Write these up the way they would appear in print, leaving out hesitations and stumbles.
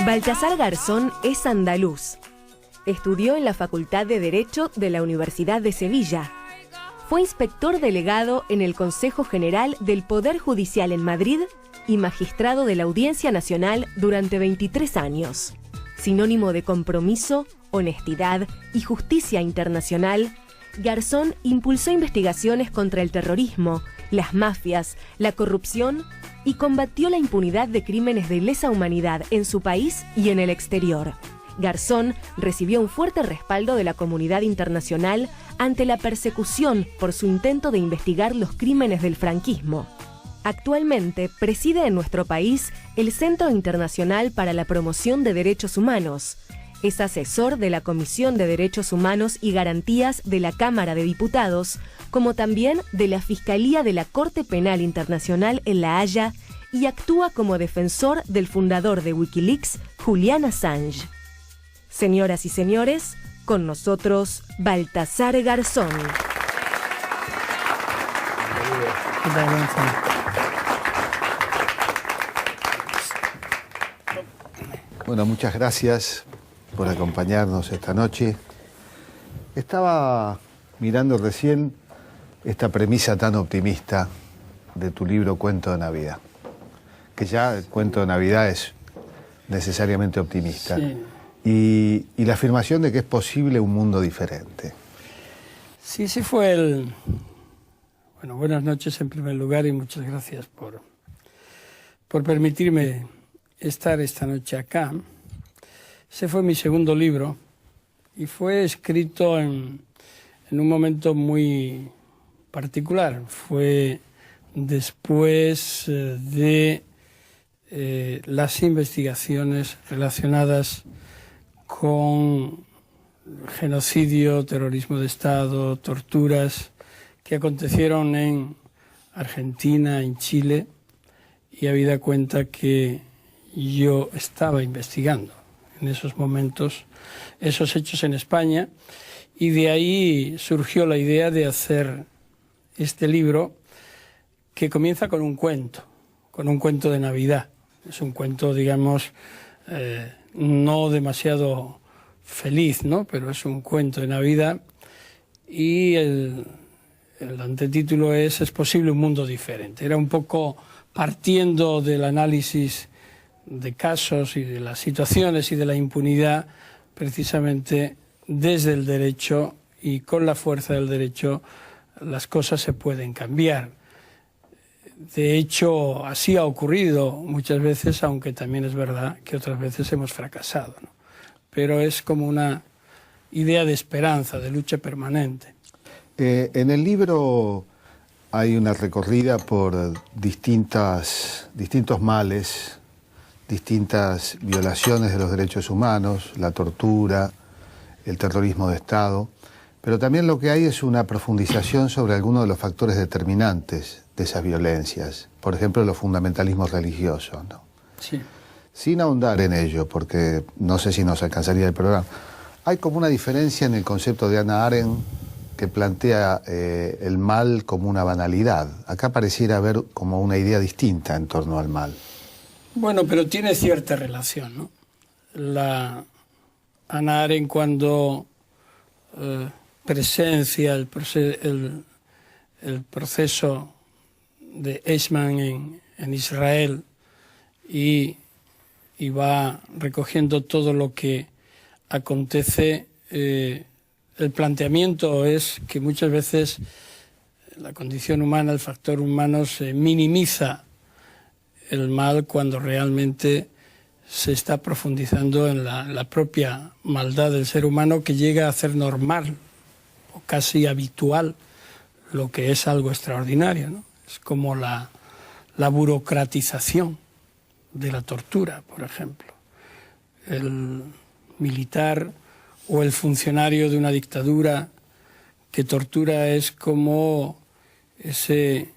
Baltasar Garzón es andaluz. Estudió en la Facultad de Derecho de la Universidad de Sevilla. Fue inspector delegado en el Consejo General del Poder Judicial en Madrid y magistrado de la Audiencia Nacional durante 23 años. Sinónimo de compromiso, honestidad y justicia internacional, Garzón impulsó investigaciones contra el terrorismo, las mafias, la corrupción y combatió la impunidad de crímenes de lesa humanidad en su país y en el exterior. Garzón recibió un fuerte respaldo de la comunidad internacional ante la persecución por su intento de investigar los crímenes del franquismo. Actualmente preside en nuestro país el Centro Internacional para la Promoción de Derechos Humanos. Es asesor de la Comisión de Derechos Humanos y Garantías de la Cámara de Diputados, como también de la Fiscalía de la Corte Penal Internacional en La Haya, y actúa como defensor del fundador de Wikileaks, Julian Assange. Señoras y señores, con nosotros, Baltasar Garzón. Bueno, muchas gracias por acompañarnos esta noche. Estaba mirando recién esta premisa tan optimista de tu libro Cuento de Navidad, que ya el Cuento de Navidad es necesariamente optimista. Sí. Y la afirmación de que es posible un mundo diferente. Sí, ese fue el... Bueno, buenas noches en primer lugar y muchas gracias por permitirme estar esta noche acá. Ese fue mi segundo libro y fue escrito en un momento muy particular. Fue después de las investigaciones relacionadas con genocidio, terrorismo de Estado, torturas que acontecieron en Argentina, en Chile, y habida cuenta que yo estaba investigando en esos momentos esos hechos en España, y de ahí surgió la idea de hacer este libro que comienza con un cuento de Navidad. Es un cuento, digamos, no demasiado feliz, ¿no? Pero es un cuento de Navidad y el antetítulo es posible un mundo diferente. Era un poco partiendo del análisis de casos y de las situaciones y de la impunidad, precisamente desde el derecho y con la fuerza del derecho las cosas se pueden cambiar. De hecho, así ha ocurrido muchas veces, aunque también es verdad que otras veces hemos fracasado, ¿no? Pero es como una idea de esperanza, de lucha permanente. En el libro hay una recorrida por distintos males, distintas violaciones de los derechos humanos, la tortura, el terrorismo de Estado, pero también lo que hay es una profundización sobre algunos de los factores determinantes de esas violencias, por ejemplo, los fundamentalismos religiosos, ¿no? Sí. Sin ahondar en ello, porque no sé si nos alcanzaría el programa, hay como una diferencia en el concepto de Hannah Arendt que plantea el mal como una banalidad. Acá pareciera haber como una idea distinta en torno al mal. Bueno, pero tiene cierta relación, ¿no? La Hannah Arendt, cuando presencia el proceso de Eichmann en Israel y va recogiendo todo lo que acontece, el planteamiento es que muchas veces la condición humana, el factor humano, se minimiza el mal cuando realmente se está profundizando en la propia maldad del ser humano, que llega a hacer normal o casi habitual lo que es algo extraordinario, ¿no? Es como la burocratización de la tortura, por ejemplo. El militar o el funcionario de una dictadura que tortura es como ese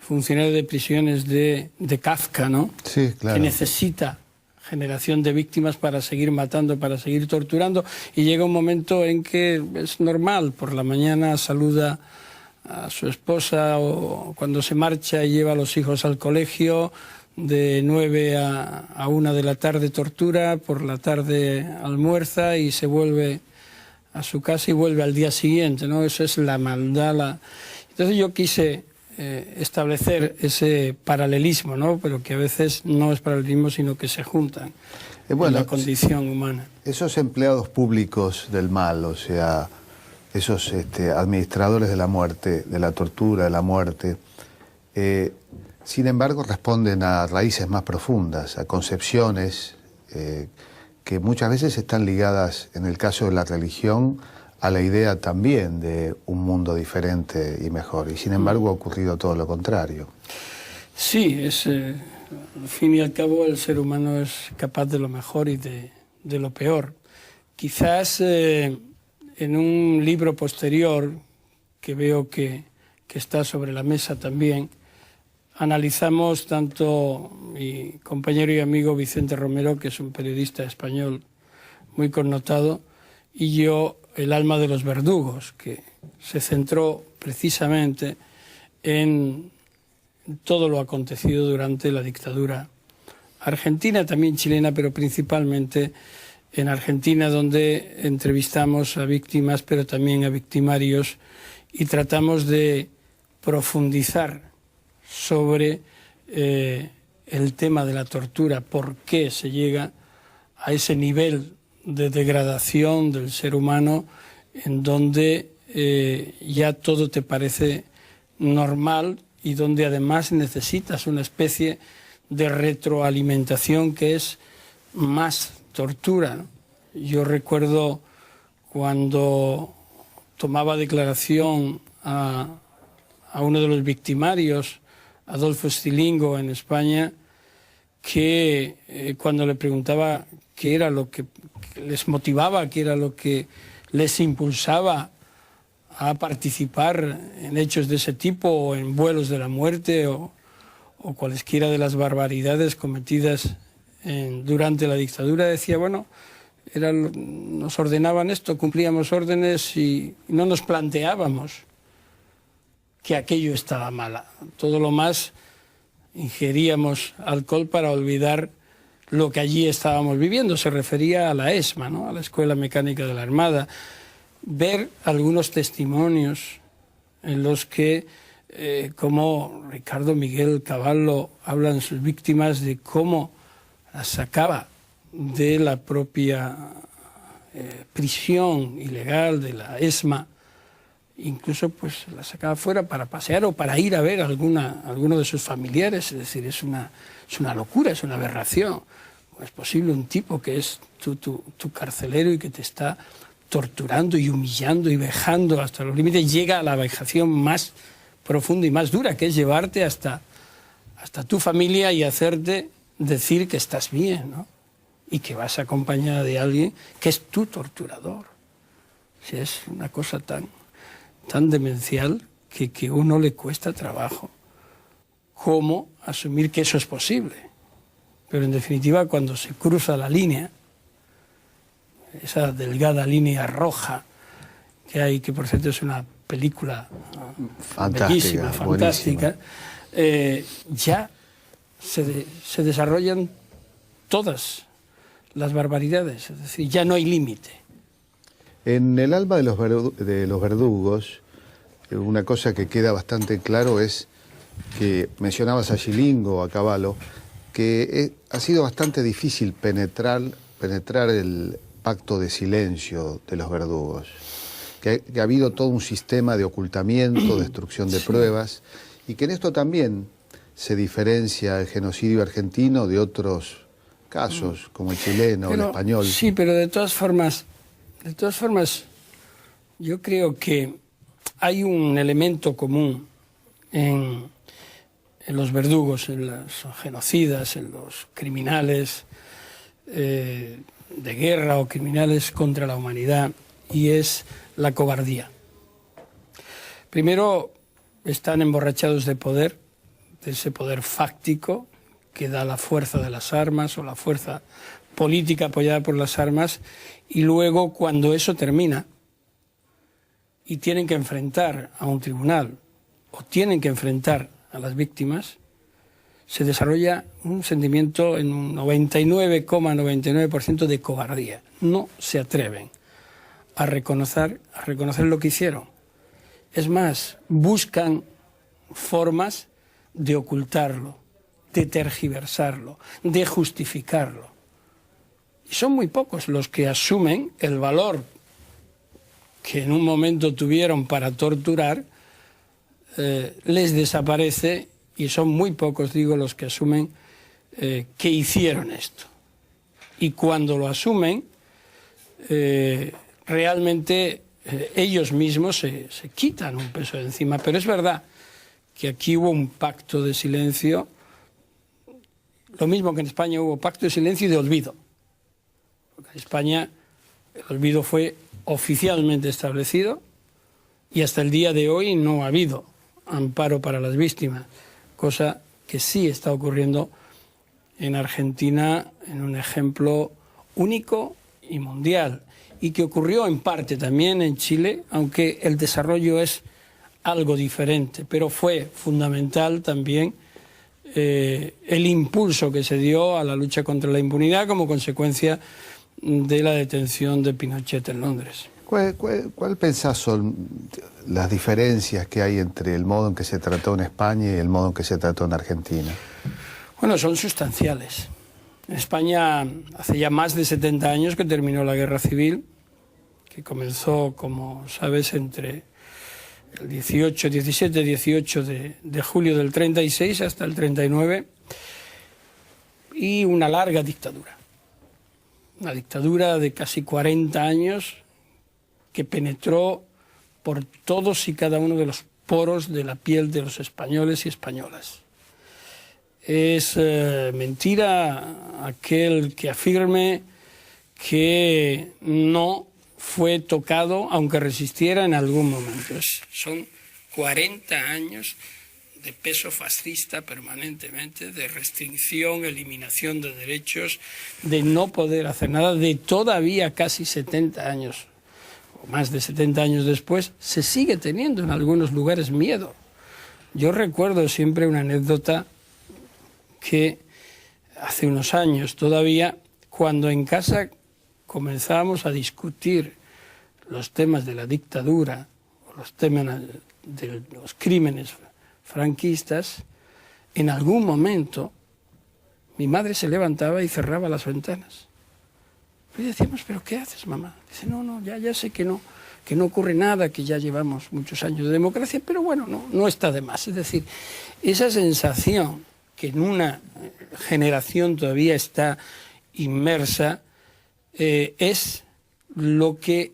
funcionario de prisiones de Kafka, ¿no? Sí, claro. Que necesita generación de víctimas para seguir matando, para seguir torturando, y llega un momento en que es normal, por la mañana saluda a su esposa o cuando se marcha y lleva a los hijos al colegio, de 9 a 1 de la tarde tortura, por la tarde almuerza y se vuelve a su casa y vuelve al día siguiente, ¿no? Eso es la maldad. Entonces yo quise establecer ese paralelismo, ¿no? Pero que a veces no es paralelismo, sino que se juntan en la condición humana. Esos empleados públicos del mal, o sea, esos administradores de la muerte, de la tortura, de la muerte, sin embargo responden a raíces más profundas, a concepciones que muchas veces están ligadas, en el caso de la religión, a la idea también de un mundo diferente y mejor. Y sin embargo ha ocurrido todo lo contrario. Sí, al fin y al cabo el ser humano es capaz de lo mejor y de lo peor. Quizás en un libro posterior, que veo que está sobre la mesa también, analizamos tanto mi compañero y amigo Vicente Romero, que es un periodista español muy connotado, y yo, El alma de los verdugos, que se centró precisamente en todo lo acontecido durante la dictadura argentina, también chilena, pero principalmente en Argentina, donde entrevistamos a víctimas, pero también a victimarios, y tratamos de profundizar sobre el tema de la tortura, por qué se llega a ese nivel de degradación del ser humano en donde ya todo te parece normal y donde además necesitas una especie de retroalimentación que es más tortura, ¿no? Yo recuerdo cuando tomaba declaración a uno de los victimarios, Adolfo Stilingo, en España, que cuando le preguntaba qué era lo que les motivaba, qué era lo que les impulsaba a participar en hechos de ese tipo, o en vuelos de la muerte, o cualesquiera de las barbaridades cometidas durante la dictadura, decía, bueno, nos ordenaban esto, cumplíamos órdenes y no nos planteábamos que aquello estaba mal. Todo lo más ingeríamos alcohol para olvidar lo que allí estábamos viviendo. Se refería a la ESMA, ¿no? A la Escuela Mecánica de la Armada. Ver algunos testimonios en los que, como Ricardo Miguel Cavallo, hablan sus víctimas de cómo las sacaba de la propia prisión ilegal de la ESMA, incluso pues la sacaba fuera para pasear o para ir a ver a alguno de sus familiares. Es decir, es una locura, es una aberración. ¿Cómo es posible un tipo que es tu carcelero y que te está torturando y humillando y vejando hasta los límites, llega a la vejación más profunda y más dura, que es llevarte hasta tu familia y hacerte decir que estás bien, ¿no? Y que vas acompañada de alguien que es tu torturador? O sea, es una cosa tan demencial que a uno le cuesta trabajo cómo asumir que eso es posible. Pero en definitiva, cuando se cruza la línea, esa delgada línea roja que hay, que por cierto es una película bellísima, fantástica, ya se desarrollan todas las barbaridades, es decir, ya no hay límite. En El alma de los verdugos, una cosa que queda bastante claro es que mencionabas a Stilingo, a Cavallo, que ha sido bastante difícil penetrar el pacto de silencio de los verdugos, que ha habido todo un sistema de ocultamiento, destrucción de pruebas, y que en esto también se diferencia el genocidio argentino de otros casos, como el chileno, el español. Sí, pero de todas formas, yo creo que hay un elemento común en los verdugos, en los genocidas, en los criminales de guerra o criminales contra la humanidad, y es la cobardía. Primero, están emborrachados de poder, de ese poder fáctico que da la fuerza de las armas o la fuerza política apoyada por las armas, y luego, cuando eso termina y tienen que enfrentar a un tribunal o tienen que enfrentar a las víctimas, se desarrolla un sentimiento en un 99,99% de cobardía. No se atreven a reconocer lo que hicieron. Es más, buscan formas de ocultarlo, de tergiversarlo, de justificarlo. Y son muy pocos los que asumen el valor que en un momento tuvieron para torturar, les desaparece, y son muy pocos, digo, los que asumen que hicieron esto. Y cuando lo asumen, realmente ellos mismos se quitan un peso de encima. Pero es verdad que aquí hubo un pacto de silencio, lo mismo que en España hubo pacto de silencio y de olvido. Porque en España el olvido fue oficialmente establecido y hasta el día de hoy no ha habido amparo para las víctimas, cosa que sí está ocurriendo en Argentina en un ejemplo único y mundial, y que ocurrió en parte también en Chile, aunque el desarrollo es algo diferente, pero fue fundamental también el impulso que se dio a la lucha contra la impunidad como consecuencia de la detención de Pinochet en Londres. ¿Cuál pensás son las diferencias que hay entre el modo en que se trató en España y el modo en que se trató en Argentina? Bueno, son sustanciales. En España hace ya más de 70 años que terminó la Guerra Civil, que comenzó, como sabes, entre el 17-18 de julio del 36 hasta el 39, y una larga dictadura. Una dictadura de casi 40 años que penetró por todos y cada uno de los poros de la piel de los españoles y españolas. Es mentira aquel que afirme que no fue tocado, aunque resistiera en algún momento. Son 40 años de peso fascista permanentemente, de restricción, eliminación de derechos, de no poder hacer nada, de todavía casi 70 años, o más de 70 años después, se sigue teniendo en algunos lugares miedo. Yo recuerdo siempre una anécdota que hace unos años todavía, cuando en casa comenzábamos a discutir los temas de la dictadura, los temas de los crímenes franquistas, en algún momento mi madre se levantaba y cerraba las ventanas. Y decíamos, ¿pero qué haces, mamá? Dice, no, ya sé que no ocurre nada, que ya llevamos muchos años de democracia, pero bueno, no está de más. Es decir, esa sensación que en una generación todavía está inmersa, es lo que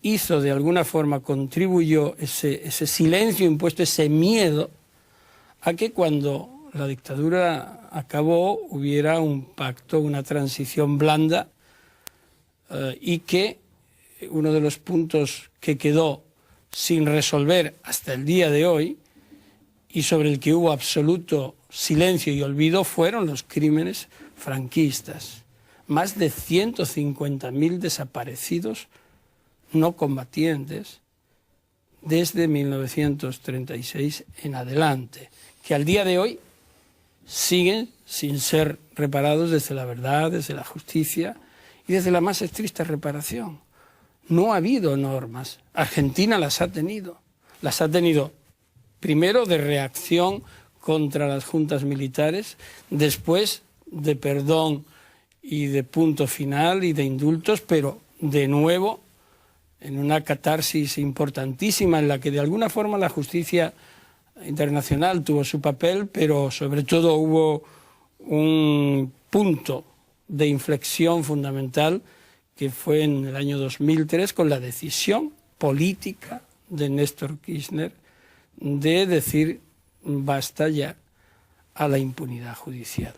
hizo, de alguna forma, contribuyó ese silencio impuesto, ese miedo, a que cuando la dictadura acabó hubiera un pacto, una transición blanda, y que uno de los puntos que quedó sin resolver hasta el día de hoy y sobre el que hubo absoluto silencio y olvido fueron los crímenes franquistas. Más de 150.000 desaparecidos no combatientes desde 1936 en adelante, que al día de hoy siguen sin ser reparados desde la verdad, desde la justicia y desde la más estricta reparación. No ha habido normas. Argentina las ha tenido. Las ha tenido primero de reacción contra las juntas militares, después de perdón y de punto final y de indultos, pero de nuevo en una catarsis importantísima en la que de alguna forma la justicia internacional tuvo su papel, pero sobre todo hubo un punto de inflexión fundamental que fue en el año 2003 con la decisión política de Néstor Kirchner de decir basta ya a la impunidad judicial.